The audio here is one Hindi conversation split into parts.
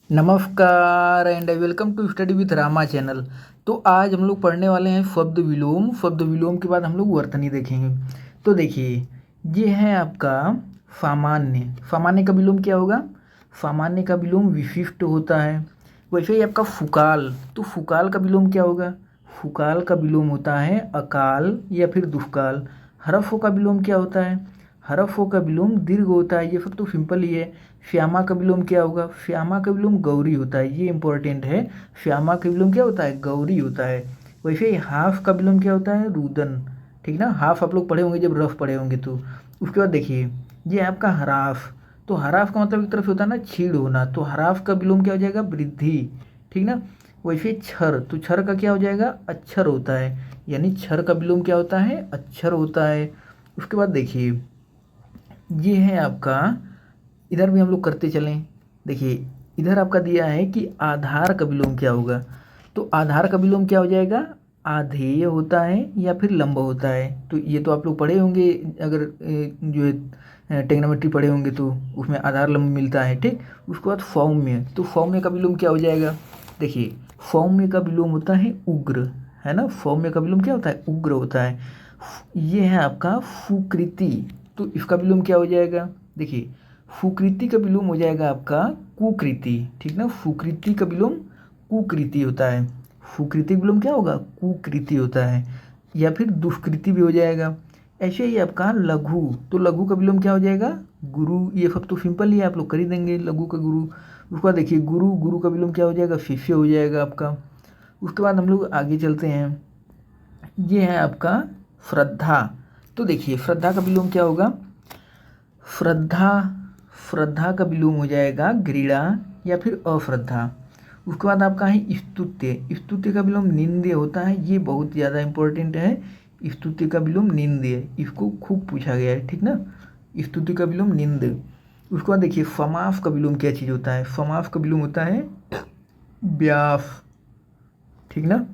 नमस्कार and welcome to study with Rama channel. तो आज हम लोग पढ़ने वाले हैं शब्द विलोम। शब्द विलोम के बाद हम लोग वर्तनी देखेंगे। तो देखिए, ये है आपका सामान्य। सामान्य का विलोम क्या होगा? सामान्य का विलोम विशिष्ट होता है। वैसे ही आपका फुकाल, तो फुकाल का विलोम क्या होगा? फुकाल का विलोम होता है अकाल या फिर दुष्काल। हरफों का विलोम क्या होता है? हरफों का विलोम दीर्घ होता है। ये सब तो सिंपल ही है। श्यामा का विलोम क्या होगा? श्यामा का विलोम गौरी होता है। ये इंपॉर्टेंट है। श्यामा का विलोम क्या होता है? गौरी होता है। वैसे ही हाफ का विलोम क्या होता है? रुदन। ठीक ना, हाफ आप लोग पढ़े होंगे जब रफ पढ़े होंगे तो। उसके बाद देखिए, ये आपका हराफ। तो हराफ का मतलब एक तरफ से होता है ना छीड़ होना, तो हराफ का विलोम क्या हो जाएगा? वृद्धि। ठीक ना। वैसे छर, तो छर का क्या हो जाएगा? अक्षर होता है। यानी छर का विलोम क्या होता है? अक्षर होता है। उसके बाद देखिए, ये है आपका, इधर भी हम लोग करते चलें। देखिए, इधर आपका दिया है कि आधार का विलोम क्या होगा। तो आधार का विलोम क्या हो जाएगा? आधेय होता है या फिर लंब होता है। तो ये तो आप लोग पढ़े होंगे, अगर जो है टेक्नोमेट्री पढ़े होंगे तो उसमें आधार लंब मिलता है। ठीक। उसके बाद सौम्य, तो सौम्य का विलोम क्या हो जाएगा? देखिए, सौम्य का विलोम होता है उग्र, है ना। सौम्य का विलोम क्या होता है? उग्र होता है। ये है आपका सुकृति, तो इसका विलोम क्या हो जाएगा? देखिए, सुकृति का विलोम हो जाएगा आपका कुकृति। ठीक ना, सुकृति का विलोम कुकृति होता है। सुकृति का विलोम क्या होगा? कुकृति होता है। या फिर दुष्कृति भी हो जाएगा। ऐसे ही आपका लघु, तो लघु का विलोम क्या हो जाएगा? गुरु। ये सब तो सिंपल ही है, आप लोग कर ही देंगे लघु का गुरु। उसके बाद देखिए, गुरु, गुरु का विलोम क्या हो जाएगा? शिष्य हो जाएगा आपका। उसके बाद हम लोग आगे चलते हैं। ये है आपका श्रद्धा। तो देखिए, श्रद्धा का विलोम क्या होगा? श्रद्धा, श्रद्धा का विलोम हो जाएगा घृणा या फिर अश्रद्धा। उसके बाद आपका है स्तुत्य। स्तुत्य का विलोम निंद्य होता है। ये बहुत ज़्यादा इंपॉर्टेंट है। स्तुत्य का विलोम निंद्य, इसको खूब पूछा गया है। ठीक ना, स्तुत्य का विलोम निंद। उसके बाद देखिए, समास का विलोम क्या चीज़ होता है? समास का विलोम होता है व्यास। ठीक ना।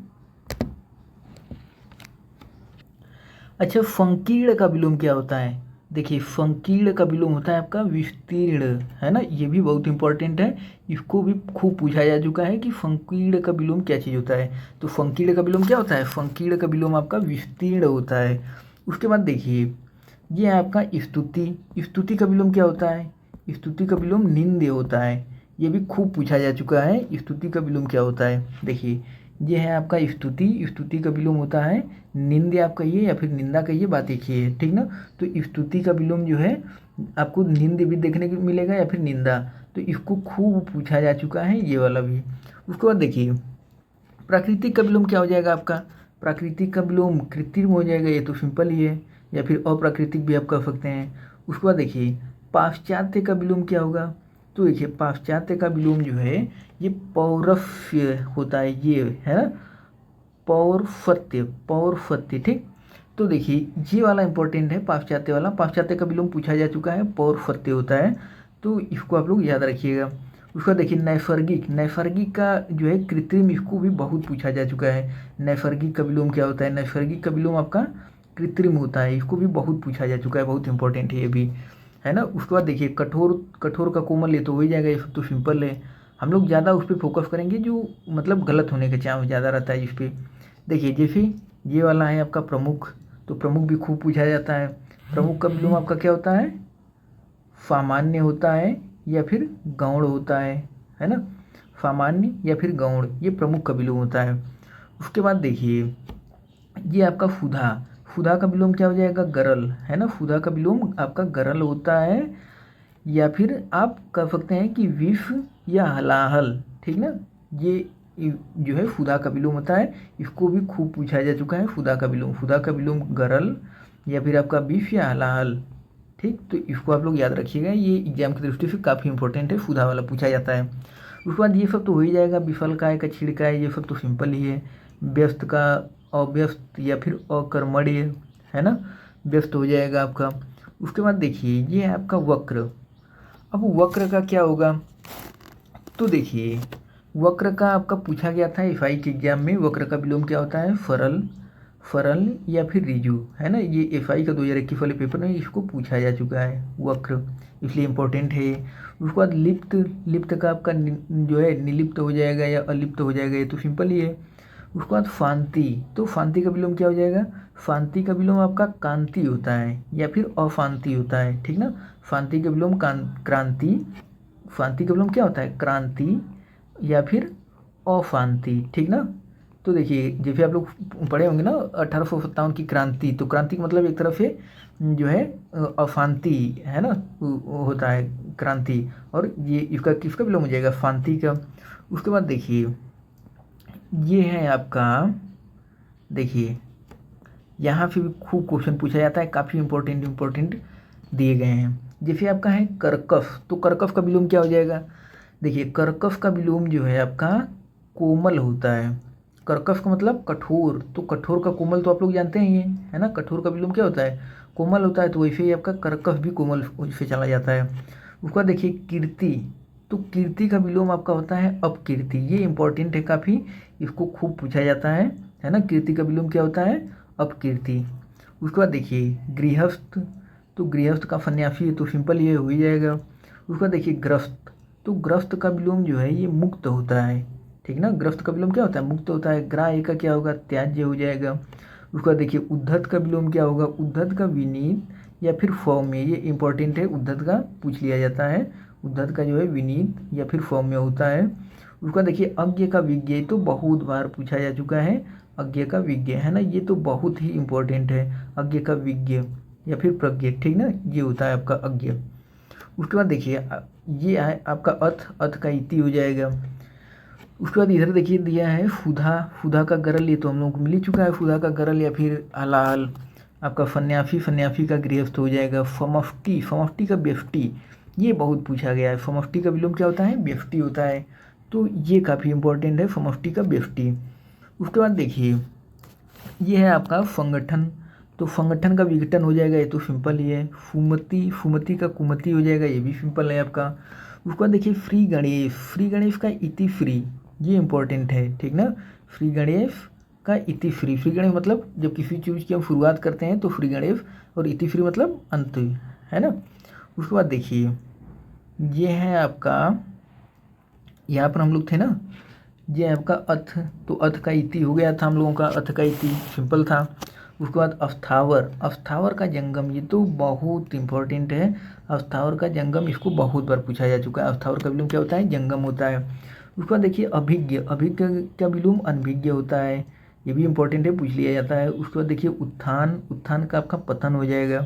अच्छा, संकीर्ण का विलोम क्या होता है? देखिए, संकीर्ण का विलोम होता है आपका विस्तीर्ण, है ना। ये भी बहुत इंपॉर्टेंट है। इसको भी खूब पूछा जा चुका है कि संकीर्ण का विलोम क्या चीज़ होता है। तो संकीर्ण का विलोम क्या होता है? संकीर्ण का विलोम आपका विस्तीर्ण होता है। उसके बाद देखिए, ये है आपका स्तुति। स्तुति का विलोम क्या होता है? स्तुति का विलोम निंद्य होता है। ये भी खूब पूछा जा चुका है, स्तुति का विलोम क्या होता है। देखिए, ये है आपका स्तुति। स्तुति का विलोम होता है निंद्य, आप कहिए या फिर निंदा कहिए, बात एक ही है। ठीक ना। तो स्तुति का विलोम जो है आपको निंद्य भी देखने को मिलेगा या फिर निंदा। तो इसको खूब पूछा जा चुका है, ये वाला भी। उसके बाद देखिए, प्राकृतिक का विलोम क्या हो जाएगा आपका? प्राकृतिक का विलोम कृत्रिम हो जाएगा। ये तो सिंपल ही है। या फिर अप्राकृतिक भी आप कह सकते हैं। उसके बाद देखिए, पाश्चात्य का विलोम क्या होगा? तो देखिए, पाश्चात्य का विलोम जो है ये पौरफ्य होता है, ये है ना, पौरफत्य, पौरफत्य। ठीक। तो देखिए, ये वाला इंपॉर्टेंट है, पाश्चात्य वाला। पाश्चात्य का विलोम पूछा जा चुका है, पौरफत्य होता है। तो इसको आप लोग याद रखिएगा। उसका देखिए, नैसर्गिक, नैसर्गिक का जो है कृत्रिम, इसको भी बहुत पूछा जा चुका है। नैसर्गिक का विलोम क्या होता है? नैसर्गिक का विलोम आपका कृत्रिम होता है। इसको भी बहुत पूछा जा चुका है, बहुत इंपॉर्टेंट है ये भी, है ना। उसके बाद देखिए, कठोर, कठोर का कोमल, ये तो हो ही जाएगा, ये सब तो सिंपल है। हम लोग ज़्यादा उस पर फोकस करेंगे जो मतलब गलत होने का चांस ज़्यादा रहता है इस पर। देखिए, जैसे ये वाला है आपका प्रमुख, तो प्रमुख भी खूब पूछा जाता है। प्रमुख का विलोम आपका क्या होता है? सामान्य होता है या फिर गौण होता है ना। सामान्य या फिर गौण, ये प्रमुख का विलोम होता है। उसके बाद देखिए, ये आपका फुधा। फुधा का विलोम क्या हो जाएगा? गरल, है ना। फुधा का विलोम आपका गरल होता है। या फिर आप कह सकते हैं कि विष या हलाहल। ठीक ना। ये जो है फुदा का विलोम होता है। इसको भी खूब पूछा जा चुका है, फुदा का विलोम। फुदा का विलोम गरल या फिर आपका विष या हलाहल। ठीक। तो इसको आप लोग याद रखिएगा, ये एग्जाम की दृष्टि से काफ़ी इंपॉर्टेंट है, फुदा वाला पूछा जाता है। उसके बाद ये सब तो हो ही जाएगा, विफलकाय का, छिड़काय, ये सब तो सिंपल ही है। व्यस्त का अव्यस्त या फिर अकर्मण्य, है ना, व्यस्त हो जाएगा आपका। उसके बाद देखिए, ये है आपका वक्र। अब वक्र का क्या होगा? तो देखिए, वक्र का आपका पूछा गया था एफआई के एग्जाम में। वक्र का विलोम क्या होता है? सरल। फरल या फिर रिजु, है ना। ये एफआई का 2021 वाले पेपर में इसको पूछा जा चुका है, वक्र, इसलिए इम्पोर्टेंट है। उसके बाद लिप्त, लिप्त का आपका जो है निलिप्त हो जाएगा या अलिप्त हो जाएगा, ये तो सिंपल ही है। उसके बाद फांति, तो फांति का विलोम क्या हो जाएगा, फांति का विलोम आपका कांति होता है या फिर अफांति होता है, ठीक ना। फांति का विलोम क्रांति, फांति का विलोम क्या होता है, क्रांति या फिर अफांति, ठीक ना। तो देखिए जैसे आप लोग पढ़े होंगे ना 1857 की क्रांति, तो क्रांति का मतलब एक तरफ से जो है अफांति, है ना, होता है क्रांति, और ये इसका किसका विलोम हो जाएगा, फांति का। उसके बाद देखिए ये है आपका, देखिए यहाँ पे भी खूब क्वेश्चन पूछा जाता है, काफ़ी इंपॉर्टेंट दिए गए हैं। जैसे आपका है करकफ, तो करकफ का विलोम क्या हो जाएगा, देखिए करकफ का विलोम जो है आपका कोमल होता है। कर्कश का मतलब कठोर, तो कठोर का कोमल तो आप लोग जानते ही हैं, है ना। कठोर का विलोम क्या होता है, कोमल होता है, तो वैसे ही आपका कर्कश भी कोमल से चला जाता है। उसके बाद देखिए कीर्ति, तो कीर्ति का विलोम आपका होता है अपकीर्ति, ये इंपॉर्टेंट है काफ़ी, इसको खूब पूछा जाता है ना। कीर्ति का विलोम क्या होता है, अपकीर्ति। उसके बाद देखिए गृहस्थ, तो गृहस्थ का सन्यासी, तो सिंपल ये हो ही जाएगा। उसके बाद देखिए ग्रस्त, तो ग्रस्त का विलोम जो है ये मुक्त होता है, ठीक ना। ग्रस्त का विलोम क्या होता है, मुक्त होता है। ग्राह्य का क्या होगा, त्याज्य हो जाएगा। उसका देखिए उद्धत का विलोम क्या होगा, उद्धत का विनीत या फिर सौम्य, ये इंपॉर्टेंट है, उद्धत का पूछ लिया जाता है। उद्धत का जो है विनीत या फिर सौम्य होता है। उसका देखिए अज्ञ का विज्ञ, तो बहुत बार पूछा जा चुका है, अज्ञ का विज्ञ, है ना, ये तो बहुत ही इंपॉर्टेंट है। अज्ञ का विज्ञ या फिर प्रज्ञ, ठीक ना, ये होता है आपका अज्ञ। उसके बाद देखिए ये है आपका अथ, अथ का इति हो जाएगा। उसके बाद इधर देखिए दिया है फुधा, फुधा का गरल, ये तो हम लोगों को मिल ही चुका है, फुधा का गरल या फिर हलाल। आपका फन्याफी, फन्याफी का गृहस्थ हो जाएगा। समष्टि, समष्टि का व्यष्टि, ये बहुत पूछा गया है। समष्टि का विलोम क्या होता है, व्यष्टि होता है, तो ये काफ़ी इंपॉर्टेंट है, समष्टि का व्यष्टि। उसके बाद देखिए ये है आपका संगठन, तो संगठन का विघटन हो जाएगा, ये तो सिंपल ही है। फुमति, फुमति का कुमति हो जाएगा, ये भी सिंपल है आपका। उसके बाद देखिए फ्री गणेश, फ्री गणेश का इति फ्री, ये इंपॉर्टेंट है, ठीक ना। फ्री गणेश का इति फ्री, फ्री गणेश मतलब जब किसी चीज़ की हम शुरुआत करते हैं तो फ्री गणेश, और इति फ्री मतलब अंत, है ना। उसके बाद देखिए ये है आपका, यहाँ पर हम लोग थे ना, ये आपका अथ, तो अथ का इति हो गया था हम लोगों का, अथ का इति सिंपल था। उसके बाद अस्थावर, अस्थावर का जंगम, ये तो बहुत इंपॉर्टेंट है। अस्थावर का जंगम, इसको बहुत बार पूछा जा चुका है। अस्थावर का विलोम क्या होता है, जंगम होता है। उसके बाद देखिए अभिज्ञ, अभिज्ञ का विलोम अनभिज्ञ होता है, ये भी इंपॉर्टेंट है, पूछ लिया जाता है। उसके बाद देखिए उत्थान, उत्थान का आपका पतन हो जाएगा।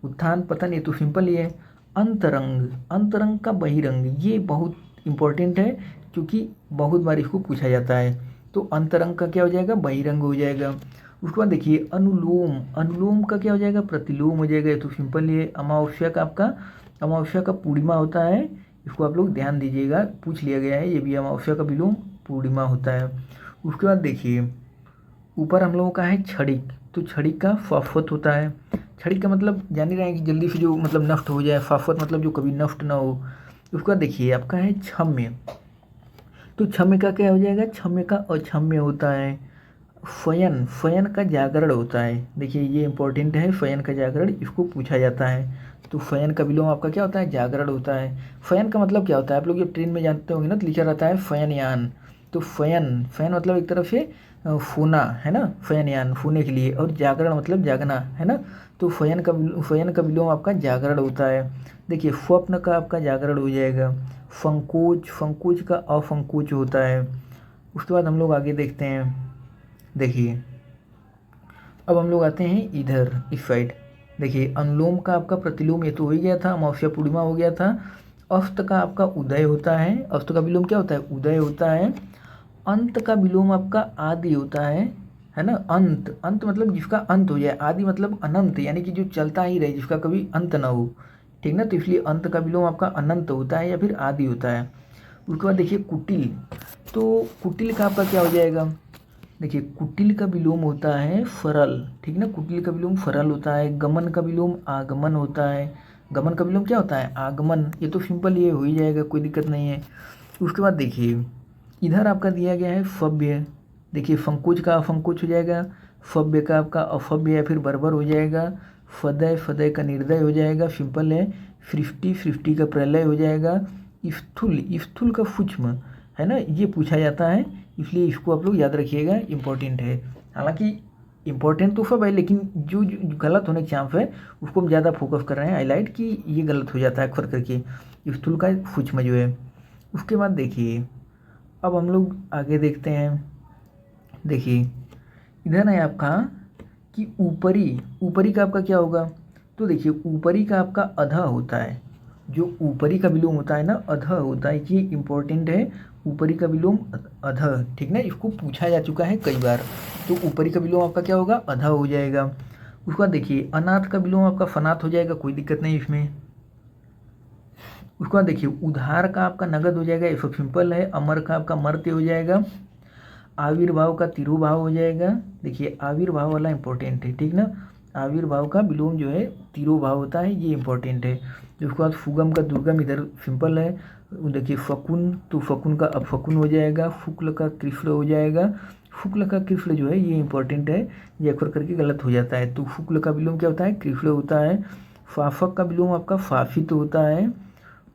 उत्थान पतन, ये तो सिंपल ही है। अंतरंग, अंतरंग का बहिरंग, ये बहुत इंपॉर्टेंट है क्योंकि बहुत बार इसको पूछा जाता है। तो अंतरंग का क्या हो जाएगा, बहिरंग हो जाएगा। उसके बाद देखिए अनुलोम, अनुलोम का क्या हो जाएगा, प्रतिलोम हो जाएगा, ये तो सिंपल ही है। अमावस्या का आपका, अमावस्या का पूर्णिमा होता है, इसको आप लोग ध्यान दीजिएगा, पूछ लिया गया है, ये भी अमावस्या का विलोम पूर्णिमा होता है। उसके बाद देखिए ऊपर हम लोगों का है क्षणिक, तो क्षणिक का फाफत होता है। क्षणिक का मतलब जान ही रहे हैं कि जल्दी से जो मतलब नष्ट हो जाए, फाफत मतलब जो कभी नष्ट ना हो। उसके बाद देखिए आपका है क्षम्य, तो क्षम्य का क्या हो जाएगा, क्षम्य का अक्षम्य होता है। फयन, फयन का जागरण होता है, देखिए ये इंपॉर्टेंट है, फयन का जागरण, इसको पूछा जाता है। तो फयन का विलोम आपका क्या होता है, जागरण होता है। फयन का मतलब क्या होता है, आप लोग जब ट्रेन में जानते होंगे ना, तो लिखा रहता है फयनयान, तो फयन, फयन मतलब एक तरफ से फूना, है ना, फयनयान फूने के लिए, और जागरण मतलब जागना, है ना। तो फयन का विलोम आपका जागरण होता है। देखिए स्वप्न का आपका जागरण हो जाएगा। संकोच, संकोच का असंकोच होता है। उसके बाद हम लोग आगे देखते हैं, देखिए अब हम लोग आते हैं इधर इस साइड। देखिए अनुलोम का आपका प्रतिलोम, ये तो हो ही गया था, अमावस्या पूर्णिमा हो गया था। अस्त का आपका उदय होता है, अस्त का विलोम क्या होता है, उदय होता है। अंत का विलोम आपका आदि होता है ना। अंत, अंत मतलब जिसका अंत हो जाए, आदि मतलब अनंत, यानी कि जो चलता ही रहे, जिसका कभी अंत ना हो, ठीक ना। तो इसलिए अंत का विलोम आपका अनंत होता है या फिर आदि होता है। उसके बाद देखिए कुटिल, तो कुटिल का आपका क्या हो जाएगा, देखिए कुटिल का विलोम होता है फरल, ठीक ना, कुटिल का विलोम फरल होता है। गमन का विलोम आगमन होता है, गमन का विलोम क्या होता है, आगमन, ये तो सिंपल ये हो ही जाएगा, कोई दिक्कत नहीं है। उसके बाद देखिए इधर आपका दिया गया है सभ्य, देखिए संकोच का असंकोच हो जाएगा, फव्य का आपका अफव्य या फिर बर्बर हो जाएगा। फदय, फदय का निर्दय हो जाएगा, सिंपल है। सृष्टि, सृष्टि का प्रलय हो जाएगा। स्थूल, स्थूल का सूक्ष्म, है ना, ये पूछा जाता है, इसलिए इसको आप लोग याद रखिएगा, इम्पोर्टेंट है। हालांकि इम्पोर्टेंट तो सब है, लेकिन जो गलत होने के चांस है उसको हम ज़्यादा फोकस कर रहे हैं हाईलाइट कि ये गलत हो जाता है अक्सर करके, स्थूल का सूक्ष्म जो है। उसके बाद देखिए, अब हम लोग आगे देखते हैं। देखिए इधर है आपका कि ऊपरी, ऊपरी का आपका क्या होगा, तो देखिए ऊपरी का आपका अधा होता है, जो ऊपरी का विलोम होता है ना, अधा होता है, ये इम्पोर्टेंट है। ऊपरी का विलोम अधा, ठीक ना, इसको पूछा जा चुका है कई बार। तो ऊपरी का विलोम आपका क्या होगा, अधा हो जाएगा। उसके बाद देखिए अनाथ का विलोम आपका फनाथ हो जाएगा, कोई दिक्कत नहीं इसमें। उसके बाद देखिए उधार का आपका नगद हो जाएगा, ये सब सिंपल है। अमर का आपका मर्त्य हो जाएगा। आविर्भाव का तिरुभाव हो जाएगा। देखिए आविर्भाव वाला इंपॉर्टेंट है, ठीक ना, आविर्भाव का विलोम जो है तिरुभाव होता है, ये इंपॉर्टेंट है। उसके बाद फुगम का दुर्गम, इधर सिंपल है। देखिए फकुन, तो फकुन का अपफकुन हो जाएगा। शुक्ल का कृष्ण हो जाएगा। शुक्ल का कृष्ण जो है ये इंपॉर्टेंट है, ये अक्सर करके गलत हो जाता है। तो शुक्ल का विलोम क्या होता है, कृष्ण होता है। फाफक का विलोम आपका फाफित होता है।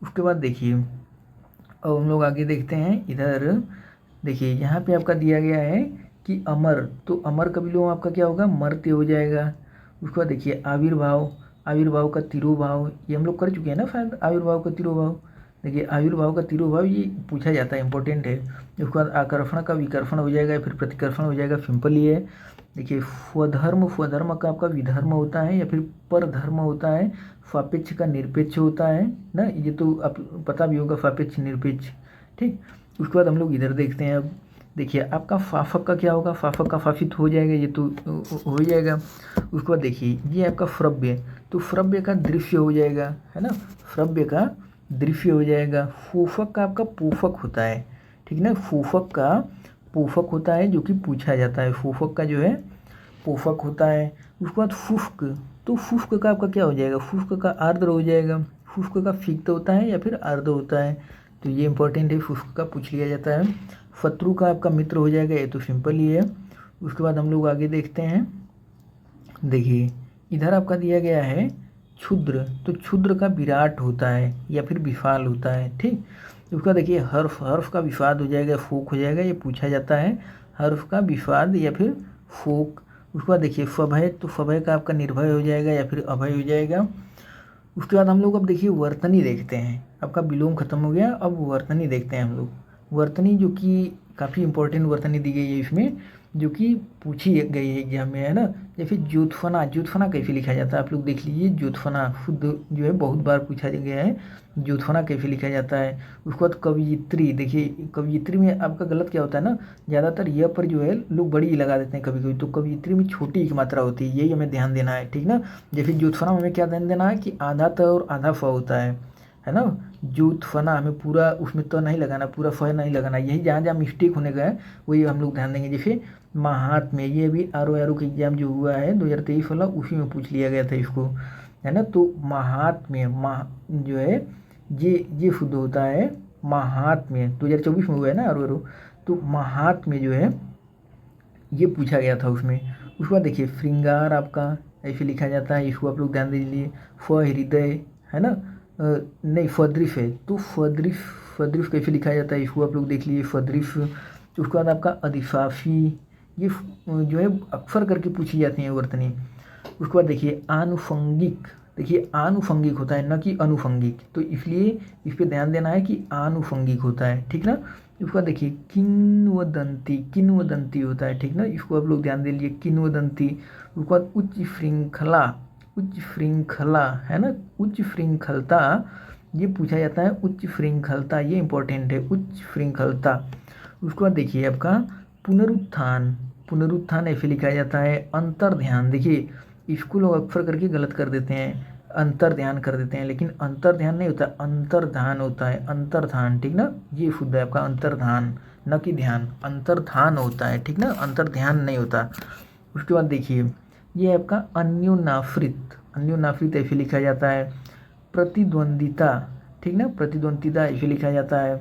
उसके बाद देखिए अब हम लोग आगे देखते हैं। इधर देखिए यहाँ पे आपका दिया गया है कि अमर, तो अमर का विलोम आपका क्या होगा, मर्त्य हो जाएगा। उसके बाद देखिए आविर्भाव, आविर्भाव का तिरुभाव, ये हम लोग कर चुके हैं ना शायद, आविर्भाव का तिरुभाव। देखिए आविर्भाव का तिरुभाव ये पूछा जाता है, इंपॉर्टेंट है। उसके बाद आकर्षण का विकर्षण हो जाएगा, फिर प्रतिकर्षण हो जाएगा, सिंपल ही है। देखिए स्वधर्म, स्वधर्म का आपका विधर्म होता है या फिर परधर्म होता है। सापेक्ष का निरपेक्ष होता है ना, ये तो आप पता भी होगा, सापेक्ष निरपेक्ष, ठीक। उसके बाद हम लोग इधर देखते हैं। अब देखिए आपका फाफक का क्या होगा, फाफक का फाफित हो जाएगा, ये तो हो जाएगा। उसके बाद देखिए ये आपका फ्रव्य, तो फ्रव्य का दृश्य हो जाएगा, है ना, फ्रव्य का दृश्य हो जाएगा। फूफक का आपका पूफक होता है, ठीक ना, फूफक का पूफक होता है जो कि पूछा जाता है, फूफक का जो है पूफक होता है। उसके बाद शुष्क, तो शुष्क का आपका क्या हो जाएगा, शुष्क का आर्द्र हो जाएगा। शुष्क का फिक्त होता है या फिर आर्द्र होता है, तो ये इंपॉर्टेंट है, शुष्क का पूछ लिया जाता है। शत्रु का आपका मित्र हो जाएगा, ये तो सिंपल ही है। उसके बाद हम लोग आगे देखते हैं। देखिए इधर आपका दिया गया है क्षुद्र, तो क्षुद्र का विराट होता है या फिर विशाल होता है, ठीक। उसका देखिए हर्फ, हर्फ का विषाद हो जाएगा, फोक हो जाएगा, ये पूछा जाता है, हर्फ का विषाद या फिर फोक। उसके बाद देखिए सभय, तो सभय का आपका निर्भय हो जाएगा या फिर अभय हो जाएगा। उसके बाद हम लोग अब देखिए वर्तनी देखते हैं, आपका विलोम खत्म हो गया, अब वर्तनी देखते हैं हम लोग। वर्तनी जो कि काफ़ी इंपॉर्टेंट वर्तनी दी गई है इसमें, जो कि पूछी गई है एग्जाम में, है ना। जैसे ज्योत्फना, ज्योत्फना कैसे लिखा जाता है आप लोग देख लीजिए, ज्योत्फना शुद्ध जो है बहुत बार पूछा गया है, ज्योत्फना कैसे लिखा जाता है। उसके बाद कवयित्री, देखिए कवयित्री में आपका गलत क्या होता है ना, ज़्यादातर यह पर जो है लोग बड़ी ही लगा देते हैं कभी कभी, तो कवयित्री में छोटी एक मात्रा होती है, यही हमें ध्यान देना है, ठीक ना। जैसे ज्योत्फना में हमें क्या ध्यान देना है कि आधा त और आधा फ होता है ना। ज्योत्फना हमें पूरा उसमें तो नहीं लगाना, पूरा फ नहीं लगाना, यही जहाँ जहाँ मिस्टेक होने का है वही हम लोग ध्यान देंगे। जैसे महात्म्य, ये भी आर का एग्जाम जो हुआ है 2023 वाला, उसी में पूछ लिया गया था इसको, है ना। तो महात्म्य, जो है ये शुद्ध होता है महात्म्य, 2024 में हुआ है ना आर, तो महात्म्य जो है ये पूछा गया था उसमें। उसके बाद देखिए श्रृंगार आपका ऐसे लिखा जाता है, इसको आप लोग ध्यान दीजिए। हृदय, है ना, नहीं फदृश है, तो फदृश, फदृश कैसे लिखा जाता है इसको आप लोग देख लीजिए, फदृश। उसके बाद आपका अधिशाफी, ये जो है अक्सर करके पूछी जाती हैं वर्तनी। उसके बाद देखिए आनुषंगिक, देखिए आनुषंगिक होता है ना कि अनुषंगिक, तो इसलिए इस पर ध्यान देना है कि आनुषंगिक होता है, ठीक ना। उसके बाद देखिए किन्वदंती, किन्वदंती होता है, ठीक ना, इसको आप लोग ध्यान दे लीजिए, किन्वदंती। उसके बाद उच्च श्रृंखला, उच्च श्रृंखला, है ना, उच्च श्रृंखलता, ये पूछा जाता है, उच्च श्रृंखलता, ये इंपॉर्टेंट है, उच्च श्रृंखलता। उसके बाद देखिए आपका पुनरुत्थान, पुनरुत्थान ऐसे लिखा जाता है। अंतर्ध्यान, देखिए इसको लोग अक्सर करके गलत कर देते हैं, अंतर्ध्यान कर देते हैं, लेकिन अंतर्ध्यान नहीं होता, अंतर्धान होता है, अंतर्धान, ठीक ना, ये शुद्ध है आपका अंतर्धान, न कि ध्यान, अंतर्धान होता है, ठीक ना, अंतर्ध्यान नहीं होता। उसके बाद देखिए ये आपका अन्योनाश्रित, अन्योनाश्रित ऐसे लिखा जाता है। प्रतिद्वंदिता, ठीक ना, प्रतिद्वंदिता ऐसे लिखा जाता है।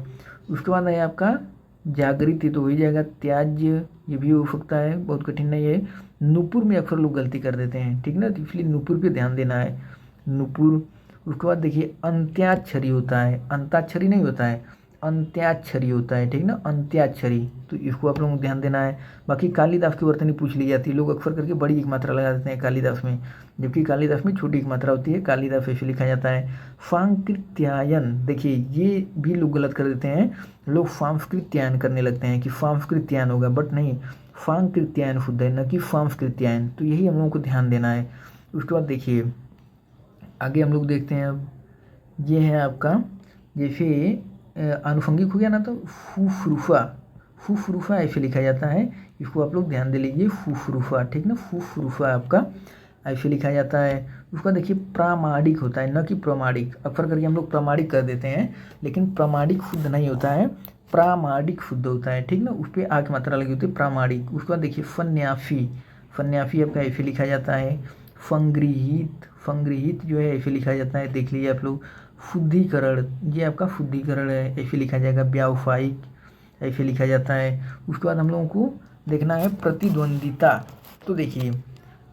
उसके बाद है आपका जागृति तो हो ही जाएगा। त्याज्य ये भी हो सकता है, बहुत कठिन नहीं है। नुपुर में अक्सर लोग गलती कर देते हैं, ठीक ना, तो इसलिए नुपुर पे ध्यान देना है, नुपुर। उसके बाद देखिए अंत्याक्षरी होता है, अंताक्षरी नहीं होता है, अंत्याक्षरी होता है, ठीक ना, अंत्याक्षरी, तो इसको आप लोगों को ध्यान देना है। बाकी कालिदास की वर्तनी पूछ ली जाती है, लोग अक्सर करके बड़ी एक मात्रा लगा देते हैं कालिदास में, जबकि कालिदास में छोटी एक मात्रा होती है, कालिदास ऐसे लिखा जाता है। सांकृत्यायन, देखिए ये भी लोग गलत कर देते हैं, लोग सांस्कृत्यायन करने लगते हैं कि सांस्कृत्यायन होगा, बट नहीं, सांकृत्यायन शुद्ध है, न कि सांस्कृत्यायन, तो यही हम लोगों को ध्यान देना है। उसके बाद देखिए आगे हम लोग देखते हैं, अब ये है आपका जैसे आनुषंगिक हो गया ना, तो फुफरूफा, फुफरूफा ऐसे लिखा जाता है, इसको आप लोग ध्यान दे लीजिए, फुफरूफा, ठीक ना, फुफरूफा आपका ऐसे लिखा जाता है। उसका देखिए प्रामाणिक होता है, न कि प्रमाणिक, अक्सर करके हम लोग प्रामाणिक कर देते हैं, लेकिन प्रामाणिक शुद्ध नहीं होता है, प्रामाणिक शुद्ध होता है, ठीक ना, उस पर आ की मात्रा लगी होती है, प्रामाणिक। उसके बाद देखिए फन्याफी, फन्याफी आपका ऐसे लिखा जाता है। फंग्रहित, फंग्रहित जो है ऐसे लिखा जाता है, देख लीजिए आप लोग। शुद्धिकरण, ये आपका शुद्धिकरण है, ऐसे लिखा जाएगा। व्यावसायिक ऐसे लिखा जाता है। उसके बाद हम लोगों को देखना है प्रतिद्वंदिता, तो देखिए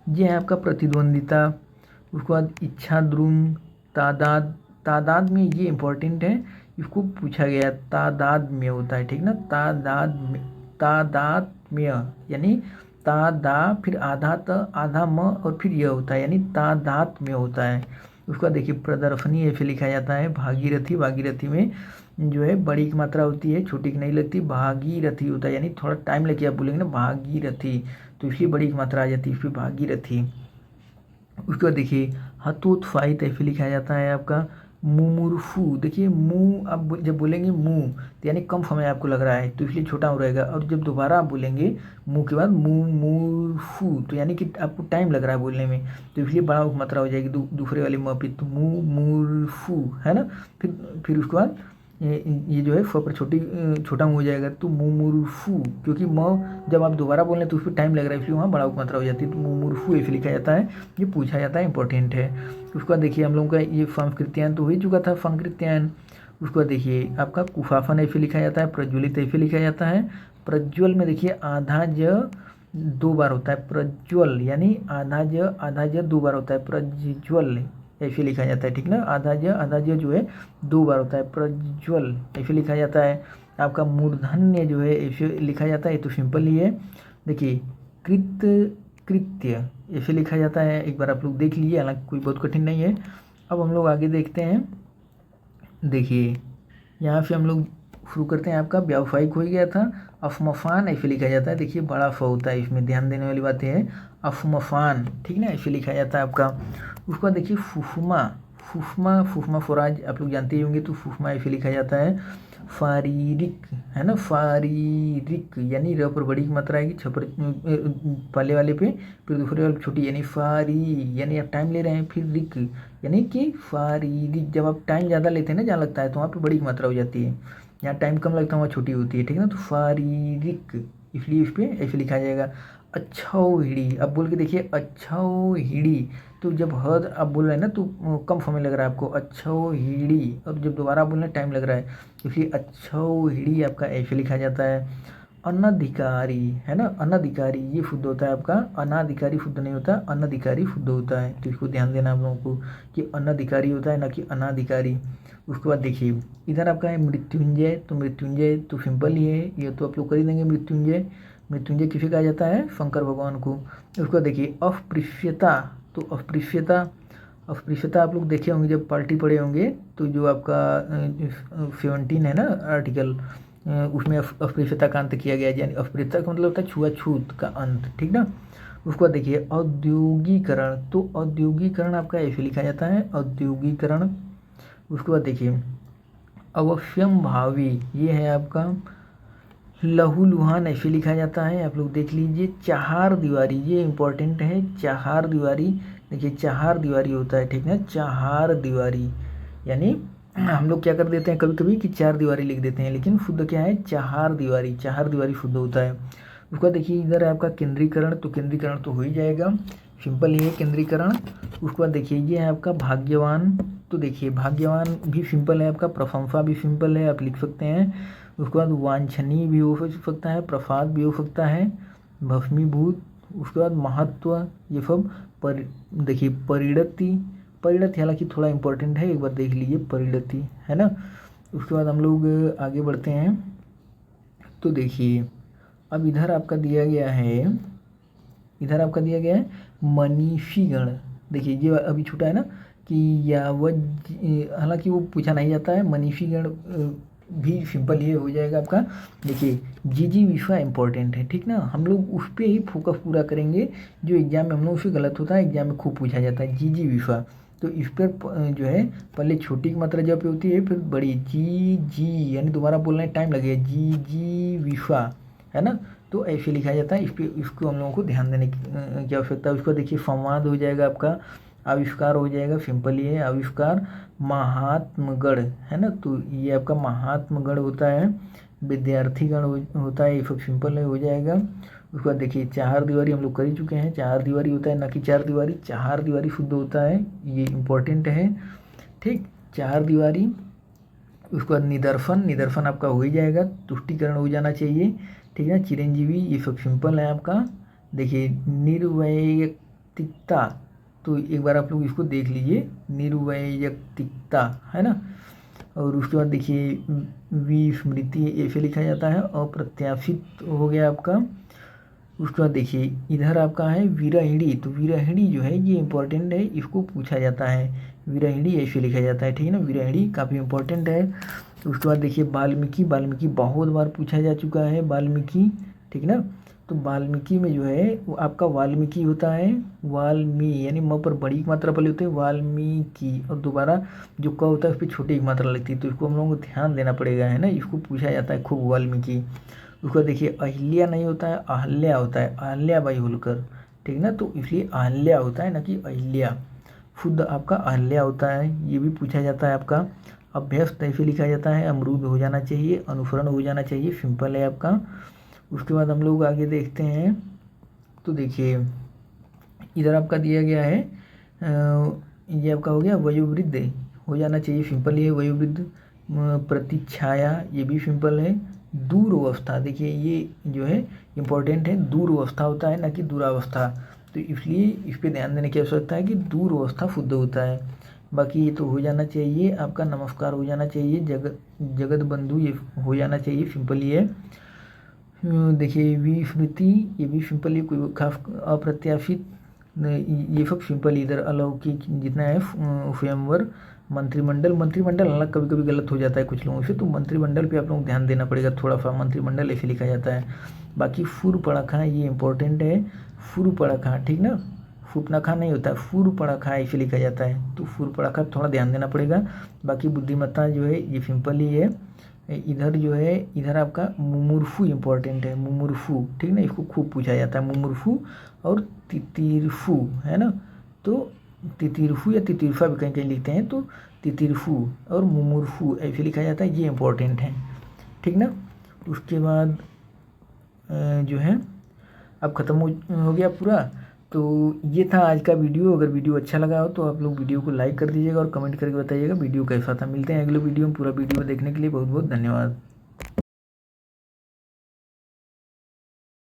ये है आपका प्रतिद्वंदिता। उसके बाद इच्छा द्रुम, तादाद, तादाद में ये इम्पोर्टेंट है, इसको पूछा गया, तादाद में होता है, ठीक ना, तादाद में, तादाद में यानी तादा फिर आधा त आधा म और फिर यह होता है, यानी तादात में होता है। उसका देखिए प्रदर्शनी ऐसे लिखा जाता है। भागीरथी, भागीरथी में जो है बड़ी की मात्रा होती है, छोटी की नहीं लगती, भागीरथी होता है, यानी थोड़ा टाइम लेके आप बोलेंगे ना भागीरथी, तो इसलिए बड़ी की मात्रा आ जाती है, इसलिए भागीरथी। उसके बाद देखिए हतोत्साहित ऐसे लिखा जाता है आपका। मुमुर्फू, देखिए मुँह आप जब बोलेंगे मुँह, तो यानी कम समय आपको लग रहा है, तो इसलिए छोटा हो रहेगा, और जब दोबारा आप बोलेंगे मुँह के बाद मुमुर्फू, तो यानी कि आपको टाइम लग रहा है बोलने में, तो इसलिए बड़ा मात्रा हो जाएगी दूसरे वाले मुँह पे, तो मुमुर्फू है ना। फिर उसके बाद ये जो है फ पर छोटा मुँह हो जाएगा, तो मुमुर्फू, क्योंकि म जब आप दोबारा बोल रहे हैं तो उस पर टाइम लग रहा है, इसलिए वहाँ बड़ा मात्रा हो जाती है, तो मुमुर्फू ऐसे लिखा जाता है, ये पूछा जाता है, इंपॉर्टेंट है। उसके बाद देखिए हम लोगों का ये संस्कृत्यायन तो हो ही चुका था, संकृत्यायन। उसके बाद देखिए आपका कुफाफन ऐसे लिखा जाता है, प्रज्वलित ऐसे लिखा जाता है। प्रज्वल में देखिए आधा ज 2 बार होता है, प्रज्वल यानी आधा ज 2 बार होता है, प्रज्वल ऐसे लिखा जाता है, ठीक ना, आधा ज जो है 2 बार होता है, प्रज्वल ऐसे लिखा जाता है। आपका मूर्धन्य जो है ऐसे लिखा जाता है, ये तो सिंपल ही है। देखिए कृत्य ऐसे लिखा जाता है, एक बार आप लोग देख लीजिए, हालांकि कोई बहुत कठिन नहीं है। अब हम लोग आगे देखते हैं, देखिए यहाँ से हम लोग शुरू करते हैं, आपका व्यावसायिक हो गया था। अफमफान ऐसे लिखा जाता है, देखिए बड़ा फ होता है, इसमें ध्यान देने वाली बातें हैं, अफमफान, ठीक ना, ऐसे लिखा जाता है आपका। उसके बाद देखिए फुफमा, फुफमा, फुफमा फोराज आप लोग जानते ही होंगे, तो फुफमा ऐसे लिखा जाता है। फारीरिक है ना, फारीरिक यानी र पर बड़ी की मात्रा आएगी, छपर पहले वाले पे, फिर दूसरे वाले छोटी, यानी फारी यानी आप टाइम ले रहे हैं, फिर रिक यानी कि फारीरिक, जब आप टाइम ज़्यादा लेते हैं ना, जहाँ लगता है तो वहाँ पे बड़ी की मात्रा हो जाती है, यहाँ टाइम कम लगता है वहाँ छोटी होती है, ठीक है ना, तो फारीरिक, इसलिए इस पर ऐसे लिखा जाएगा। अच्छौहिड़ी, अब बोल के देखिए अच्छौहिड़ी, तो जब हद आप बोल रहे हैं ना तो कम समय लग रहा है आपको, अच्छौहिड़ी, और जब दोबारा बोलने टाइम लग रहा है, इसलिए अच्छौहिड़ी आपका ऐसे लिखा जाता है। अनधिकारी है ना, अनधिकारी ये शुद्ध होता है आपका, अनाधिकारी शुद्ध नहीं होता, अनधिकारी शुद्ध होता है, तो इसको ध्यान देना आप लोगों को कि अनधिकारी होता है ना कि अनाधिकारी। उसके बाद देखिए इधर आपका है मृत्युंजय, तो मृत्युंजय तो सिंपल ही है, ये तो आप लोग कर ही देंगे। मृत्युंजय, मृत्युंजय किसे कहा जाता है, शंकर भगवान को। उसके बाद देखिए अस्पृश्यता, तो अस्पृश्यता, अस्पृश्यता आप लोग देखे होंगे जब पार्टी पढ़े होंगे, तो जो आपका 17 है ना आर्टिकल, उसमें अस्पृश्यता का अंत किया गया है, यानी अस्पृश्यता का मतलब होता है छुआछूत का अंत, ठीक ना। उसके बाद देखिए औद्योगिकरण, तो औद्योगिकरण आपका ऐसे लिखा जाता है, औद्योगिकरण। उसके बाद देखिए अवश्यम भावी, ये है आपका लहूलुहान ऐसे लिखा जाता है, आप लोग देख लीजिए। चाहार दीवारी, ये इंपॉर्टेंट है, चाहार दीवारी, देखिए चाहार दीवारी होता है, ठीक है, चाहार दीवारी यानी हम लोग क्या कर देते हैं कभी कभी कि 4 दीवारी लिख देते हैं, लेकिन शुद्ध क्या है, चाहार दीवारी, चाहार दीवारी शुद्ध होता है। उसका देखिए इधर है आपका केंद्रीकरण, तो केंद्रीकरण तो हो ही जाएगा, सिंपल ही है केंद्रीकरण। उसके बाद देखिए ये है आपका भाग्यवान, तो देखिए भाग्यवान भी सिंपल है आपका, प्रशंसा भी सिंपल है, आप लिख सकते हैं। उसके बाद वांछनीय भी हो सकता है, प्रफात भी हो सकता है, भस्मीभूत। उसके बाद महत्व, ये सब देखिए परिणति। परिणति हालांकि थोड़ा इम्पोर्टेंट है, एक बार देख लीजिए परिणति, है ना। उसके बाद हम लोग आगे बढ़ते हैं। तो देखिए अब इधर आपका दिया गया है, मनीषीगण। देखिए ये अभी छूटा है ना कि हालांकि वो पूछा नहीं जाता है। मनीषीगण भी सिंपल ये हो जाएगा आपका। देखिए जिजीविषा इम्पोर्टेंट है, ठीक ना, हम लोग उस पर ही फोकस पूरा करेंगे जो एग्जाम में हम लोग से गलत होता है, एग्जाम में खूब पूछा जाता है जिजीविषा। तो इस पर जो है पहले छोटी की मात्रा जब पे होती है, फिर बड़ी जी यानी दोबारा बोलने में टाइम लगेगा, जिजीविषा, है ना। तो ऐसे लिखा जाता है, इसको हम लोगों को ध्यान देने की आवश्यकता है। उसको देखिए संवाद हो जाएगा आपका, आविष्कार हो जाएगा, सिंपल ही है आविष्कार। महात्मगण, है ना, तो ये आपका महात्मगण होता है। विद्यार्थीगण होता है, ये सब सिंपल है, हो जाएगा। उसके बाद देखिए चार दीवारी हम लोग कर ही चुके हैं, चार दीवारी होता है ना कि चार दीवारी, चार दीवारी शुद्ध होता है, ये इम्पोर्टेंट है, ठीक, चार दीवारी। उसके बाद निदर्शन आपका हो ही जाएगा, तुष्टिकरण हो जाना चाहिए, ठीक है। चिरंजीवी, ये सब सिंपल है आपका। देखिए निर्वैयक्तिकता, तो एक बार आप लोग इसको देख लीजिए, निर्वैयक्तिकता, है ना। और उसके बाद देखिए विस्मृति ऐसे लिखा जाता है, अप्रत्याशित हो गया आपका। उसके बाद देखिए इधर आपका है विरहिणी, तो विरहिणी जो है ये इंपॉर्टेंट है, इसको पूछा जाता है, विरहिणी ऐसे लिखा जाता है, ठीक है ना, विरहिणी काफ़ी इंपॉर्टेंट है। उसके बाद देखिए वाल्मीकि बहुत बार पूछा जा चुका है, वाल्मीकि, ठीक ना। तो वाल्मीकि में जो है वो आपका वाल्मीकि होता है, यानी म पर बड़ी की मात्रा पहले होती है वाल्मीकि, और दोबारा जो क होता है उस पर छोटी की मात्रा लगती है, तो इसको हम लोगों को ध्यान देना पड़ेगा, है ना, इसको पूछा जाता है खूब, वाल्मीकि। उसका देखिए अहिल्या नहीं होता है, अहल्या होता है, अहल्याबाई होलकर, ठीक ना, तो इसलिए अहल्या होता है ना कि अहिल्या, शुद्ध आपका अहल्या होता है, ये भी पूछा जाता है आपका। अभ्यस्त ऐसे लिखा जाता है, अमरूद हो जाना चाहिए, अनुसरण हो जाना चाहिए, सिंपल है आपका। उसके बाद हम लोग आगे देखते हैं। तो देखिए इधर आपका दिया गया है, ये आपका हो गया वयोवृद्ध, हो जाना चाहिए, सिंपल ही है वयोवृद्ध। प्रतिच्छाया, ये भी सिंपल है। दूरावस्था, देखिए ये जो है इम्पोर्टेंट है, दूरावस्था होता है ना कि दुरावस्था, तो इसलिए इस पर ध्यान देने की आवश्यकता है कि दूरावस्था शुद्ध होता है। बाकी ये तो हो जाना चाहिए आपका, नमस्कार हो जाना चाहिए, जगत बंधु ये हो जाना चाहिए, सिंपल ही है। देखिए विस्मृति, ये भी सिंपल ही, कोई खास अप्रत्याशित, ये सब सिंपल, इधर अलौकिक जितना है, स्वयंवर। मंत्रिमंडल हालांकि कभी कभी गलत हो जाता है कुछ लोगों से, तो मंत्रिमंडल पे आप लोगों को ध्यान देना पड़ेगा थोड़ा सा, मंत्रिमंडल ऐसे लिखा जाता है। बाकी फूर्पणखा ये इंपॉर्टेंट है, फूर्पणखा, ठीक ना, फूर्पणखा नहीं होता है, फूर्पणखा ऐसे लिखा जाता है, तो फूर्पणखा थोड़ा ध्यान देना पड़ेगा। बाकी बुद्धिमत्ता जो है ये सिंपल ही है। इधर जो है, इधर आपका मुमुर्फू इम्पोर्टेंट है, मुमुर्फू, ठीक ना, इसको खूब पूछा जाता है, मुमुर्फू और तितिर्फू, है ना। तो तितिर्फू या तितिर्फा भी कहीं कहीं लिखते हैं, तो तितिर्फू और मुमुर्फू ऐसे लिखा जाता है, ये इम्पोर्टेंट है, ठीक ना। उसके बाद जो है अब ख़त्म हो गया पूरा। तो ये था आज का वीडियो। अगर वीडियो अच्छा लगा हो तो आप लोग वीडियो को लाइक कर दीजिएगा और कमेंट करके बताइएगा वीडियो कैसा था। मिलते हैं अगले वीडियो में, पूरा वीडियो देखने के लिए बहुत बहुत धन्यवाद।